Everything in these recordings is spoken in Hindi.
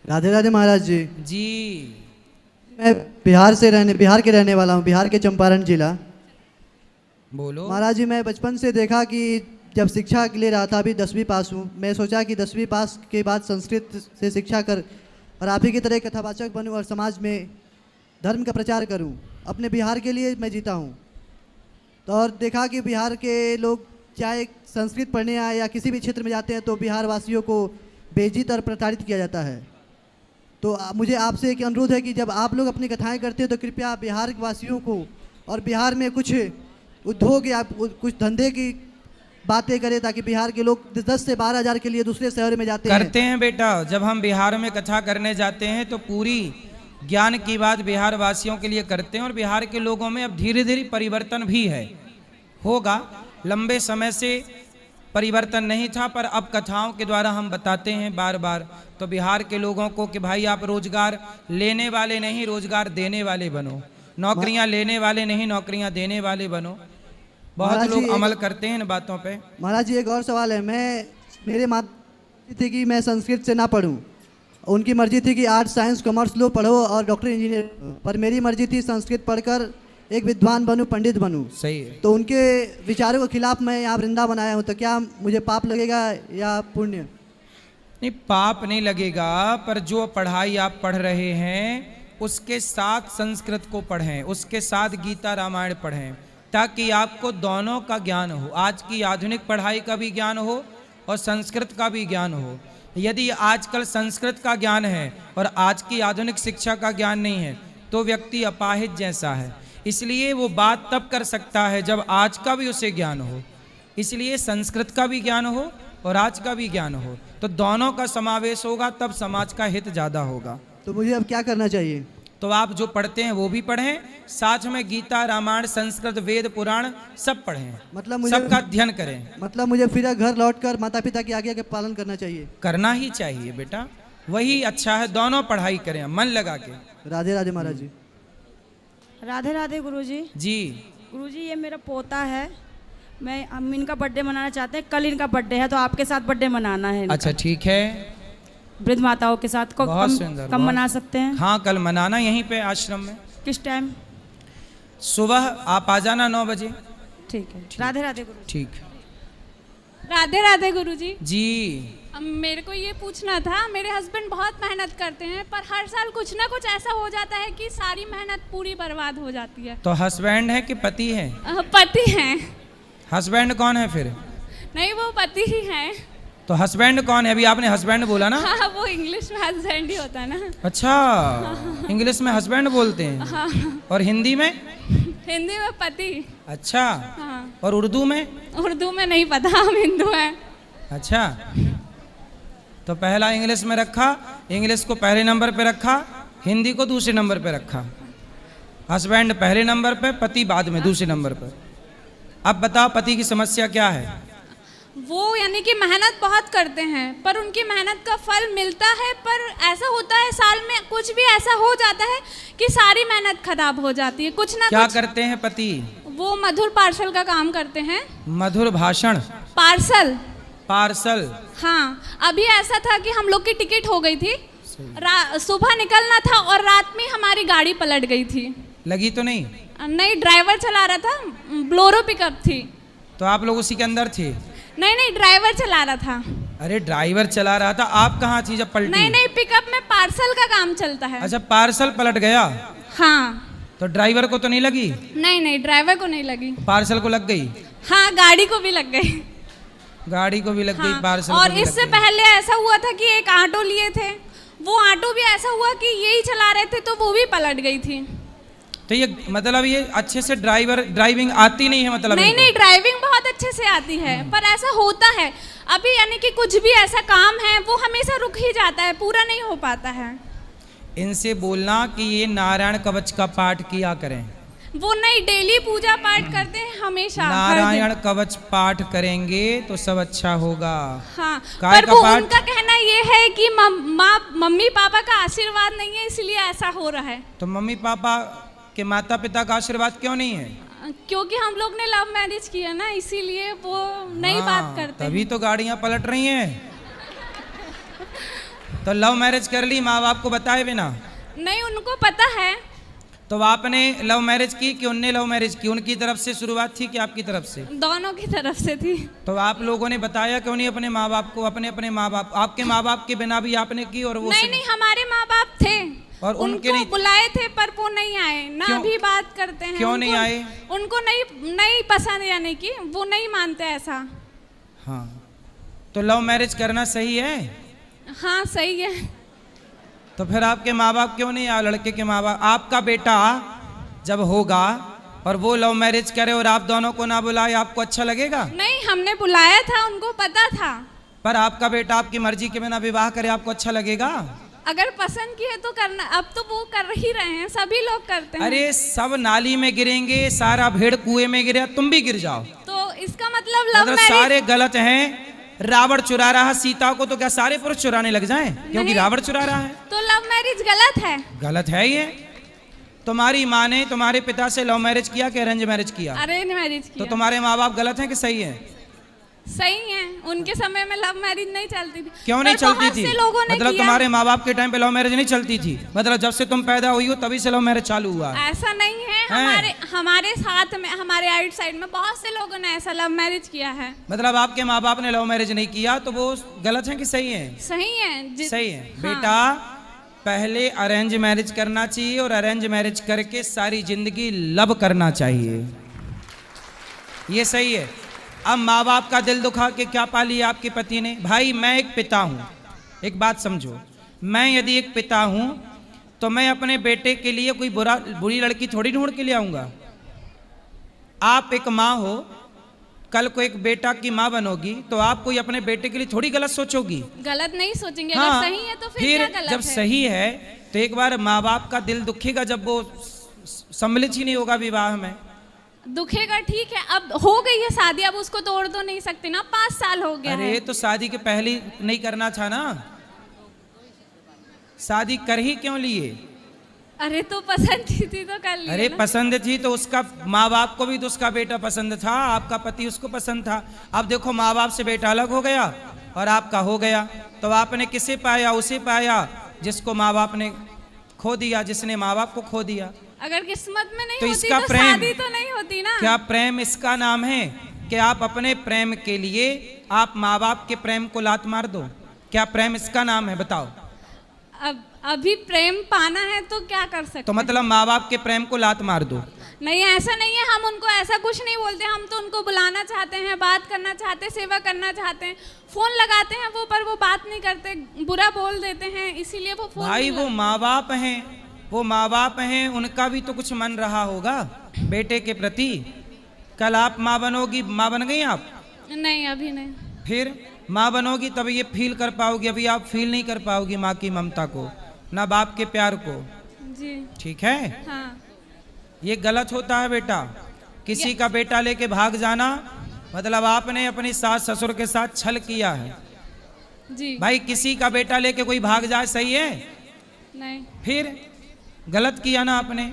राधे राधे महाराज जी। जी मैं बिहार के रहने वाला हूँ, बिहार के चंपारण जिला। बोलो। महाराज जी, मैं बचपन से देखा कि जब शिक्षा के लिए रहा था, अभी 10वीं पास हूँ, मैं सोचा कि 10वीं पास के बाद संस्कृत से शिक्षा कर और आप ही की तरह कथावाचक बनूँ और समाज में धर्म का प्रचार करूँ। अपने बिहार के लिए मैं जीता हूँ। तो और देखा कि बिहार के लोग चाहे संस्कृत पढ़ने आए या किसी भी क्षेत्र में जाते हैं तो बिहार वासियों को बेइज्जत और प्रताड़ित किया जाता है। तो मुझे आपसे एक अनुरोध है कि जब आप लोग अपनी कथाएं करते हैं तो कृपया बिहार वासियों को और बिहार में कुछ उद्योग या कुछ धंधे की बातें करें, ताकि बिहार के लोग 10 से 12 हज़ार के लिए दूसरे शहर में जाते करते हैं बेटा। जब हम बिहार में कथा करने जाते हैं तो पूरी ज्ञान की बात बिहार वासियों के लिए करते हैं, और बिहार के लोगों में अब धीरे धीरे परिवर्तन भी है, होगा। लंबे समय से परिवर्तन नहीं था, पर अब कथाओं के द्वारा हम बताते हैं बार बार तो बिहार के लोगों को कि भाई आप रोजगार लेने वाले नहीं, रोजगार देने वाले बनो। नौकरियां लेने वाले नहीं, नौकरियां देने वाले बनो। बहुत लोग अमल करते हैं इन बातों पे। महाराज जी, एक और सवाल है। मेरे माता थी कि मैं संस्कृत से ना पढ़ूं, उनकी मर्जी थी कि आर्ट्स साइंस कॉमर्स लो, पढ़ो और डॉक्टर इंजीनियर, पर मेरी मर्जी थी संस्कृत पढ़कर एक विद्वान बनूं, पंडित बनूं। सही है। तो उनके विचारों के खिलाफ मैं यहाँ वृंदावन आया हूँ, तो क्या मुझे पाप लगेगा या पुण्य? नहीं, पाप नहीं लगेगा, पर जो पढ़ाई आप पढ़ रहे हैं उसके साथ संस्कृत को पढ़ें, उसके साथ गीता रामायण पढ़ें, ताकि आपको दोनों का ज्ञान हो। आज की आधुनिक पढ़ाई का भी ज्ञान हो और संस्कृत का भी ज्ञान हो। यदि आजकल संस्कृत का ज्ञान है और आज की आधुनिक शिक्षा का ज्ञान नहीं है तो व्यक्ति अपाहिज जैसा है। इसलिए वो बात तब कर सकता है जब आज का भी उसे ज्ञान हो। इसलिए संस्कृत का भी ज्ञान हो और आज का भी ज्ञान हो, तो दोनों का समावेश होगा, तब समाज का हित ज़्यादा होगा। तो मुझे अब क्या करना चाहिए? तो आप जो पढ़ते हैं वो भी पढ़ें, साथ में गीता रामायण संस्कृत वेद पुराण सब पढ़ें, मतलब मुझे सबका अध्ययन करें। मतलब मुझे फिर घर लौटकर माता पिता की आज्ञा के पालन करना चाहिए? करना ही चाहिए बेटा, वही अच्छा है। दोनों पढ़ाई करें मन लगा के। राधे राधे महाराज जी। राधे राधे गुरुजी। जी गुरुजी, ये मेरा पोता है, मैं हम इनका बर्थडे मनाना चाहते हैं। कल इनका बर्थडे है तो आपके साथ बर्थडे मनाना है इनका। अच्छा ठीक है। वृद्ध माताओं के साथ को कम मना सकते हैं? हाँ, कल मनाना यहीं पे आश्रम में। किस टाइम? सुबह आप आ जाना 9 बजे। ठीक है। राधे राधे गुरु। ठीक। राधे राधे गुरुजी। जी मेरे को ये पूछना था, मेरे हस्बैंड बहुत मेहनत करते हैं पर हर साल कुछ ना कुछ ऐसा हो जाता है कि सारी मेहनत पूरी बर्बाद हो जाती है। तो हस्बैंड है कि पति है? पति हैं। हस्बैंड कौन है फिर? नहीं, वो पति ही हैं। तो हस्बैंड कौन है? अभी आपने हस्बैंड बोला ना। हाँ, वो इंग्लिश में हस्बैंड ही होता है ना। अच्छा, इंग्लिश में हस्बैंड बोलते हैं। हाँ। और हिंदी में? हिंदी में पति। अच्छा। हाँ। और उर्दू में? उर्दू में नहीं पता, हम हिंदू हैं। अच्छा, तो पहला इंग्लिश में रखा, इंग्लिश को पहले नंबर पे रखा, हिंदी को दूसरे नंबर पे रखा। हस्बैंड पहले नंबर पे, पति बाद में दूसरे नंबर पर। अब बताओ पति की समस्या क्या है? वो यानी कि मेहनत बहुत करते हैं पर उनकी मेहनत का फल मिलता है, पर ऐसा होता है साल में कुछ भी ऐसा हो जाता है कि सारी मेहनत खराब हो जाती है। कुछ ना क्या कुछ करते हैं पति? वो मधुर पार्सल का काम करते हैं। मधुर भाषण? पार्सल। पार्सल। हाँ, अभी ऐसा था कि हम लोग की टिकट हो गई थी, सुबह निकलना था और रात में हमारी गाड़ी पलट गई थी। लगी तो नहीं? नहीं, ड्राइवर चला रहा था, ब्लोरो पिकअप थी। तो आप लोग उसी के अंदर थे? नहीं, ड्राइवर चला रहा था। अरे ड्राइवर चला रहा था, आप कहाँ थी जब पलटी? नहीं, पिकअप में पार्सल का काम चलता है। अच्छा, पार्सल पलट गया। हाँ। तो ड्राइवर को तो नहीं लगी? नहीं, ड्राइवर को नहीं लगी, पार्सल को लग गई। हाँ, गाड़ी को भी लग गई। गाड़ी को भी लग गई, पार्सल और को भी इससे लग गई। पहले ऐसा हुआ था कि एक ऑटो लिए थे, वो ऑटो भी ऐसा हुआ कि यही चला रहे थे तो वो भी पलट गई थी। तो ये मतलब ये अच्छे से ड्राइविंग आती नहीं है मतलब? नहीं, ड्राइविंग बहुत अच्छे से आती है, पर ऐसा होता है अभी, यानी कि कुछ भी ऐसा काम है वो हमेशा रुक ही जाता है, पूरा नहीं हो पाता है। इनसे बोलना कि ये नारायण कवच का पाठ किया करें। वो नहीं, डेली पूजा पाठ करते हैं हमेशा। नारायण कवच पाठ करेंगे तो सब अच्छा होगा। हाँ, काय पर का वो पाठ? उनका कहना ये है कि मम्मी पापा का आशीर्वाद नहीं है इसलिए ऐसा हो रहा है। तो मम्मी पापा के माता पिता का आशीर्वाद क्यों नहीं है? क्योंकि हम लोग ने लव मैरिज किया ना, इसीलिए वो नहीं बात करते। तभी तो गाड़ियां पलट रही हैं। तो लव मैरिज कर ली माँ बाप को बताए बिना? नहीं, उनको पता है। तो आपने लव मैरिज की कि उनने लव मैरिज की? उनकी तरफ से शुरुआत थी कि आपकी तरफ से? दोनों की तरफ से थी। तो आप लोगों ने बताया क्यों नहीं अपने माँ बाप को? अपने अपने माँ बाप, आपके माँ बाप के बिना भी आपने की और वो नहीं नहीं, हमारे माँ बाप थे और उनके उनको नहीं बुलाए थे पर वो नहीं आए ना। क्यों? अभी बात करते हैं। क्यों नहीं आए? उनको नहीं पसंद, यानी कि वो नहीं मानते ऐसा। हाँ, तो लव मैरिज करना सही है? हाँ सही है। तो फिर आपके माँ बाप क्यों नहीं आए? लड़के के माँ बाप, आपका बेटा जब होगा और वो लव मैरिज करे और आप दोनों को ना बुलाए, आपको अच्छा लगेगा? नहीं, हमने बुलाया था, उनको पता था। पर आपका बेटा आपकी मर्जी के बिना विवाह करे, आपको अच्छा लगेगा? अगर पसंद की है तो करना। अब तो वो कर ही रहे हैं, सभी लोग करते हैं। अरे सब नाली में गिरेंगे, सारा भेड़ कुएं में गिरे, तुम भी गिर जाओ तो इसका मतलब लव मतलब मैरिज सारे गलत हैं। रावण चुरा रहा सीता को, तो क्या सारे पुरुष चुराने लग जाएं क्योंकि नहीं। रावण चुरा रहा है? तो लव मैरिज गलत है। गलत है ये। तुम्हारी माँ ने तुम्हारे पिता से लव मैरिज किया कि अरेंज मैरिज किया? अरेंज मैरिज तो किया। तुम्हारे माँ बाप गलत हैं कि सही है? सही है। उनके समय में लव मैरिज नहीं चलती थी। क्यों नहीं पर चलती बहुत थी? से लोगों ने मतलब किया। तुम्हारे माँ बाप के टाइम पे लव मैरिज नहीं चलती थी? मतलब जब से तुम पैदा हुई हो तभी से लव मैरिज चालू हुआ? ऐसा नहीं है। हमारे साथ में, हमारे आउट साइड में बहुत से लोगों ने ऐसा लव मैरिज किया है। मतलब आपके माँ बाप ने लव मैरिज नहीं किया तो वो गलत है कि सही है? सही है। सही है। हाँ। बेटा पहले अरेंज मैरिज करना चाहिए और अरेंज मैरिज करके सारी जिंदगी लव करना चाहिए, ये सही है। अब माँ बाप का दिल दुखा के क्या पा लिया आपके पति ने? भाई मैं एक पिता हूँ, एक बात समझो, मैं यदि एक पिता हूँ तो मैं अपने बेटे के लिए कोई बुरी लड़की थोड़ी ढूंढ के ले आऊंगा। आप एक माँ हो, कल को एक बेटा की माँ बनोगी तो आप कोई अपने बेटे के लिए थोड़ी गलत सोचोगी? गलत नहीं सोचेंगे। हाँ, अगर सही है तो फिर क्या गलत जब है? सही है तो एक बार माँ बाप का दिल दुखेगा जब वो सम्मिलित ही नहीं होगा विवाह में। दुखेगा, ठीक है। अब हो गई है शादी, अब उसको तोड़ तो नहीं सकते ना। 5 साल हो गया है। अरे तो शादी के पहले नहीं करना था ना, शादी कर ही क्यों लिए? अरे तो पसंद थी तो कर लिया अरे ना। पसंद थी तो उसका माँ बाप को भी तो उसका बेटा पसंद था, आपका पति उसको पसंद था। अब देखो माँ बाप से बेटा अलग हो गया और आपका हो गया, तो आपने किसे पाया? उसे पाया जिसको माँ बाप ने खो दिया, जिसने माँ बाप को खो दिया। अगर किस्मत में नहीं तो होती इसका तो प्रेम, शादी तो नहीं होती ना। क्या प्रेम इसका नाम है कि आप अपने प्रेम के लिए आप माँ बाप के प्रेम को लात मार दो? क्या प्रेम इसका नाम है? बताओ। अब अभी प्रेम पाना है तो क्या कर सकते तो मतलब माँ बाप के प्रेम को लात मार दो? नहीं, ऐसा नहीं है। हम उनको ऐसा कुछ नहीं बोलते। हम तो उनको बुलाना चाहते हैं, बात करना चाहते हैं, सेवा करना चाहते हैं। फोन लगाते हैं वो, पर वो बात नहीं करते, बुरा बोल देते हैं, इसीलिए वो फोन भाई वो माँ बाप हैं, वो माँ बाप हैं, उनका भी तो कुछ मन रहा होगा बेटे के प्रति। कल आप माँ बनोगी, माँ बन गई आप? नहीं, अभी नहीं। फिर माँ बनोगी तब ये फील कर पाओगी, अभी आप फील नहीं कर पाओगी माँ की ममता को, ना बाप के प्यार को। जी ठीक है? हाँ। ये गलत होता है बेटा। किसी का बेटा लेके भाग जाना मतलब आपने अपनी सास ससुर के साथ छल किया है। जी भाई किसी का बेटा लेके कोई भाग जाए सही है? नहीं। फिर गलत किया ना आपने।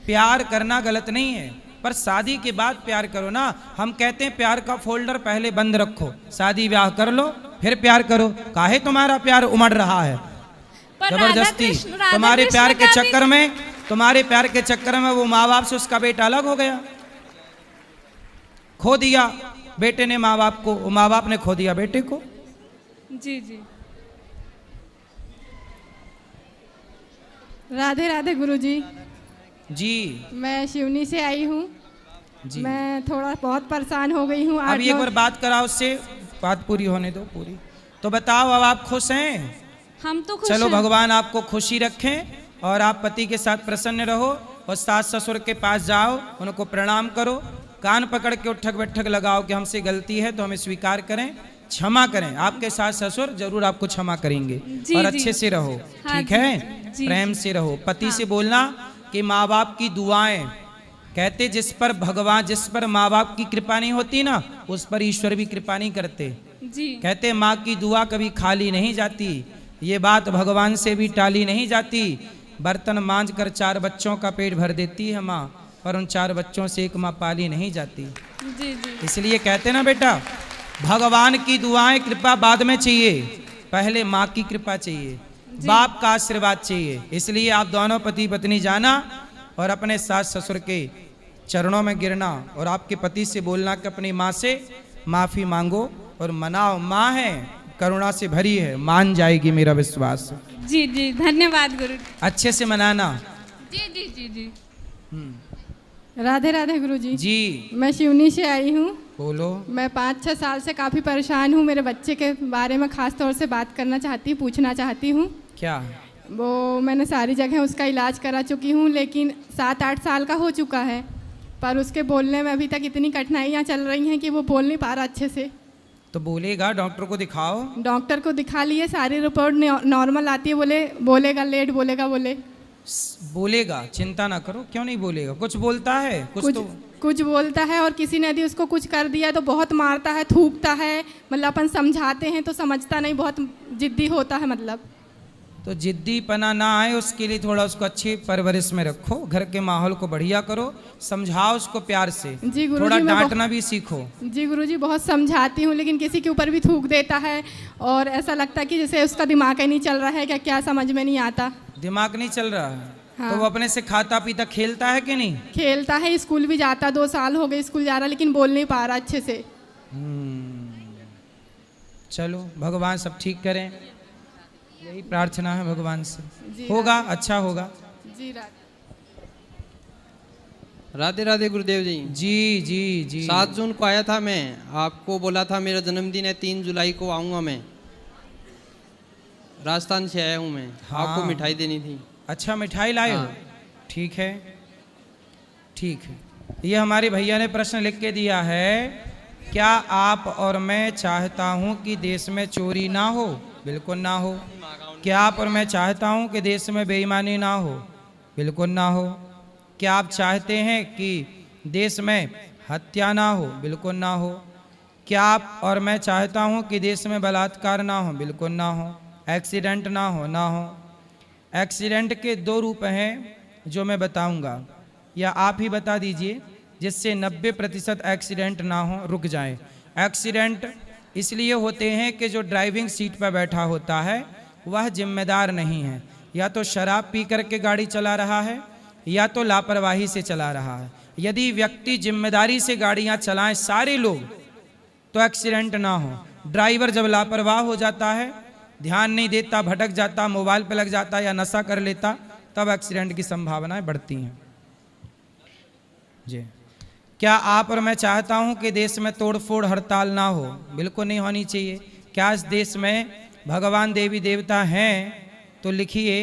प्यार करना गलत नहीं है, पर शादी के बाद प्यार करो ना। हम कहते हैं प्यार का फोल्डर पहले बंद रखो, शादी ब्याह कर लो फिर प्यार करो। काहे तुम्हारा प्यार उमड़ रहा है पर जबरदस्ती? राधा तुम्हारे कृष्ण प्यार के का भी- चक्कर में, तुम्हारे प्यार के चक्कर में वो माँ बाप से उसका बेटा अलग हो गया, खो दिया बेटे ने माँ बाप को, माँ बाप ने खो दिया बेटे को। जी जी। राधे राधे गुरुजी। जी मैं शिवनी से आई हूँ। जी। मैं थोड़ा बहुत परेशान हो गई हूँ। अब एक बार बात कराओ, उससे बात पूरी होने दो पूरी। तो बताओ अब आप खुश हैं? हम तो खुश चलो हैं। भगवान आपको खुशी रखें और आप पति के साथ प्रसन्न रहो और सास ससुर के पास जाओ, उनको प्रणाम करो, कान पकड़ के उठक बैठक लगाओ कि हमसे गलती है तो हमें स्वीकार करें, क्षमा करें। आपके सास ससुर जरूर आपको क्षमा करेंगे जी, और जी। अच्छे से रहो। हाँ, ठीक जी, है? जी, प्रेम से रहो। पति से बोलना कि माँ बाप की दुआएं, कहते जिस पर भगवान, जिस पर माँ बाप की कृपा नहीं होती ना, उस पर ईश्वर भी कृपा नहीं करते। जी कहते माँ की दुआ कभी खाली नहीं जाती, ये बात भगवान से भी टाली नहीं जाती। बर्तन मांज कर 4 बच्चों का पेट भर देती है माँ, पर उन 4 बच्चों से एक माँ पाली नहीं जाती। जी जी। इसलिए कहते ना बेटा, भगवान की दुआएं कृपा बाद में चाहिए, पहले माँ की कृपा चाहिए। बाप का आशीर्वाद चाहिए। इसलिए आप दोनों पति पत्नी जाना और अपने सास ससुर के चरणों में गिरना और आपके पति से बोलना कि अपनी माँ से माफी मांगो और मनाओ। माँ है, करुणा से भरी है, मान जाएगी, मेरा विश्वास। जी जी, धन्यवाद गुरु जी। अच्छे से मनाना। जी जी जी जी। राधे राधे गुरु जी। जी मैं शिवनी से आई हूँ। बोलो। मैं 5-6 साल से काफ़ी परेशान हूँ। मेरे बच्चे के बारे में ख़ास तौर से बात करना चाहती हूँ, पूछना चाहती हूँ। क्या? वो मैंने सारी जगह उसका इलाज करा चुकी हूँ, लेकिन 7-8 साल का हो चुका है, पर उसके बोलने में अभी तक इतनी कठिनाइयाँ चल रही हैं कि वो बोल नहीं पा रहा अच्छे से। तो बोलेगा, डॉक्टर को दिखाओ। डॉक्टर को दिखा लिए, सारी रिपोर्ट नॉर्मल आती है, बोलेगा लेट बोलेगा, बोलेगा, चिंता ना करो। क्यों नहीं बोलेगा? कुछ बोलता है, कुछ बोलता है। और किसी ने यदि उसको कुछ कर दिया तो बहुत मारता है, थूकता है। मतलब अपन समझाते हैं तो समझता नहीं, बहुत जिद्दी होता है। मतलब तो जिद्दी पना ना आए उसके लिए थोड़ा उसको अच्छी परवरिश में रखो, घर के माहौल को बढ़िया करो, समझाओ उसको प्यार से। जी गुरुजी, थोड़ा डांटना भी सीखो। जी गुरुजी, बहुत समझाती हूँ, लेकिन किसी के ऊपर भी थूक देता है और ऐसा लगता है कि जैसे उसका दिमाग ही नहीं चल रहा है, क्या समझ में नहीं आता। दिमाग नहीं चल रहा है? हाँ। तो वो अपने से खाता पीता खेलता है कि नहीं? खेलता है, स्कूल भी जाता, 2 साल हो गए स्कूल जा रहा, लेकिन बोल नहीं पा रहा अच्छे से। चलो भगवान सब ठीक करें, यही प्रार्थना है भगवान से। जी होगा, अच्छा होगा। जी राधे राधे गुरुदेव जी। जी जी जी। 7 जून को आया था मैं, आपको बोला था मेरा जन्मदिन है, 3 जुलाई को आऊँगा मैं। राजस्थान से आया हूँ मैं। हाँ। आपको मिठाई देनी थी। अच्छा, मिठाई लाए हो? हाँ। ठीक है, ठीक है। ये हमारे भैया ने प्रश्न लिख के दिया है, क्या आप और मैं चाहता हूँ कि देश में चोरी ना हो? बिल्कुल ना हो। क्या आप और मैं चाहता हूँ कि देश में बेईमानी ना हो? बिल्कुल ना हो। क्या आप चाहते हैं कि देश में हत्या ना हो? बिल्कुल ना हो। क्या आप और मैं चाहता हूँ कि देश में बलात्कार ना हो? बिल्कुल ना हो। एक्सीडेंट ना हो? ना हो। एक्सीडेंट के 2 रूप हैं जो मैं बताऊंगा, या आप ही बता दीजिए, जिससे 90% एक्सीडेंट ना हो, रुक जाएं। एक्सीडेंट इसलिए होते हैं कि जो ड्राइविंग सीट पर बैठा होता है वह जिम्मेदार नहीं है, या तो शराब पी करके गाड़ी चला रहा है या तो लापरवाही से चला रहा है। यदि व्यक्ति जिम्मेदारी से गाड़ियां चलाएं सारे लोग, तो एक्सीडेंट ना हो। ड्राइवर जब लापरवाह हो जाता है, ध्यान नहीं देता, भटक जाता, मोबाइल पे लग जाता या नशा कर लेता, तब एक्सीडेंट की संभावनाएं बढ़ती हैं। जी। क्या आप और मैं चाहता हूं कि देश में तोड़फोड़ हड़ताल ना हो? बिल्कुल नहीं होनी चाहिए। क्या इस देश में भगवान देवी देवता हैं तो लिखिए,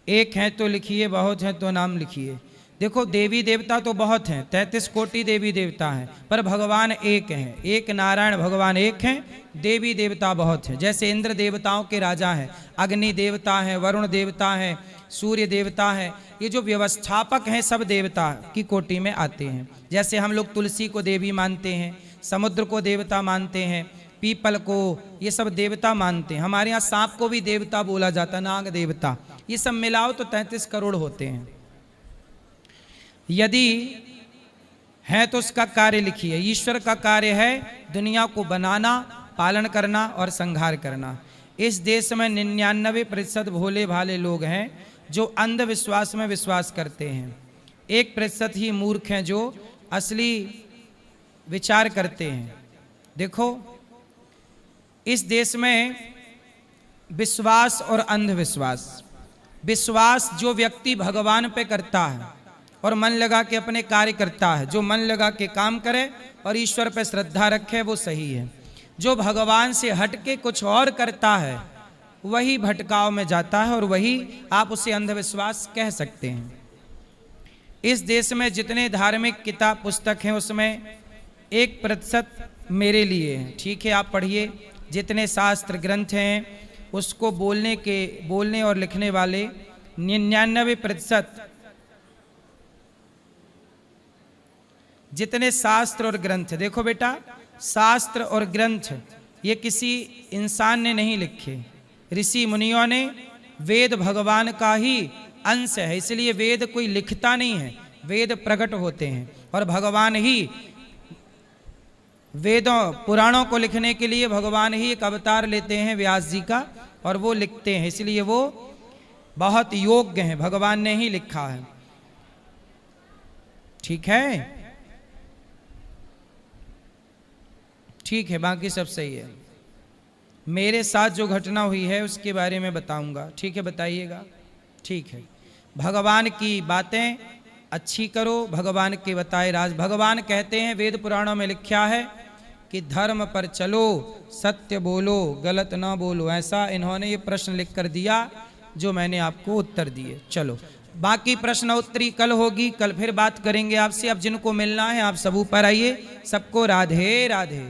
एक हैं तो लिखिए, बहुत हैं तो नाम लिखिए। देखो, देवी देवता तो बहुत हैं, 33 कोटि देवी देवता हैं, पर भगवान एक हैं। एक नारायण भगवान एक हैं, देवी देवता बहुत हैं। जैसे इंद्र देवताओं के राजा हैं, अग्नि देवता हैं, वरुण देवता हैं, सूर्य देवता हैं। ये जो व्यवस्थापक हैं सब देवता की कोटि में आते हैं। जैसे हम लोग तुलसी को देवी मानते हैं, समुद्र को देवता मानते हैं, पीपल को, ये सब देवता मानते हैं। हमारे यहाँ सांप को भी देवता बोला जाता है, नाग देवता। ये सब मिलाओ तो 33 करोड़ होते हैं। यदि है तो उसका कार्य लिखिए। ईश्वर का कार्य है दुनिया को बनाना, पालन करना और संहार करना। इस देश में 99% भोले भाले लोग हैं जो अंधविश्वास में विश्वास करते हैं। 1% ही मूर्ख हैं जो असली विचार करते हैं। देखो, इस देश में विश्वास और अंधविश्वास, विश्वास जो व्यक्ति भगवान पे करता है और मन लगा के अपने कार्य करता है, जो मन लगा के काम करे और ईश्वर पे श्रद्धा रखे, वो सही है। जो भगवान से हट के कुछ और करता है वही भटकाव में जाता है और वही आप उसे अंधविश्वास कह सकते हैं। इस देश में जितने धार्मिक किताब पुस्तक हैं उसमें 1% मेरे लिए हैं। ठीक है, आप पढ़िए। जितने शास्त्र ग्रंथ हैं उसको बोलने और लिखने वाले 99% जितने शास्त्र और ग्रंथ, देखो बेटा, शास्त्र और ग्रंथ ये किसी इंसान ने नहीं लिखे, ऋषि मुनियों ने। वेद भगवान का ही अंश है, इसलिए वेद कोई लिखता नहीं है, वेद प्रकट होते हैं। और भगवान ही वेदों पुराणों को लिखने के लिए भगवान ही एक अवतार लेते हैं व्यास जी का, और वो लिखते हैं, इसलिए वो बहुत योग्य हैं, भगवान ने ही लिखा है। ठीक है, ठीक है, बाकी सब सही है। मेरे साथ जो घटना हुई है उसके बारे में बताऊंगा, ठीक है, बताइएगा। ठीक है, भगवान की बातें अच्छी करो, भगवान के बताए राज। भगवान कहते हैं, वेद पुराणों में लिखा है कि धर्म पर चलो, सत्य बोलो, गलत ना बोलो। ऐसा इन्होंने ये प्रश्न लिख कर दिया जो मैंने आपको उत्तर दिए। चलो, बाकी प्रश्न उत्तरी कल होगी, कल फिर बात करेंगे आपसे। अब जिनको मिलना है आप सब ऊपर आइए। सबको राधे राधे।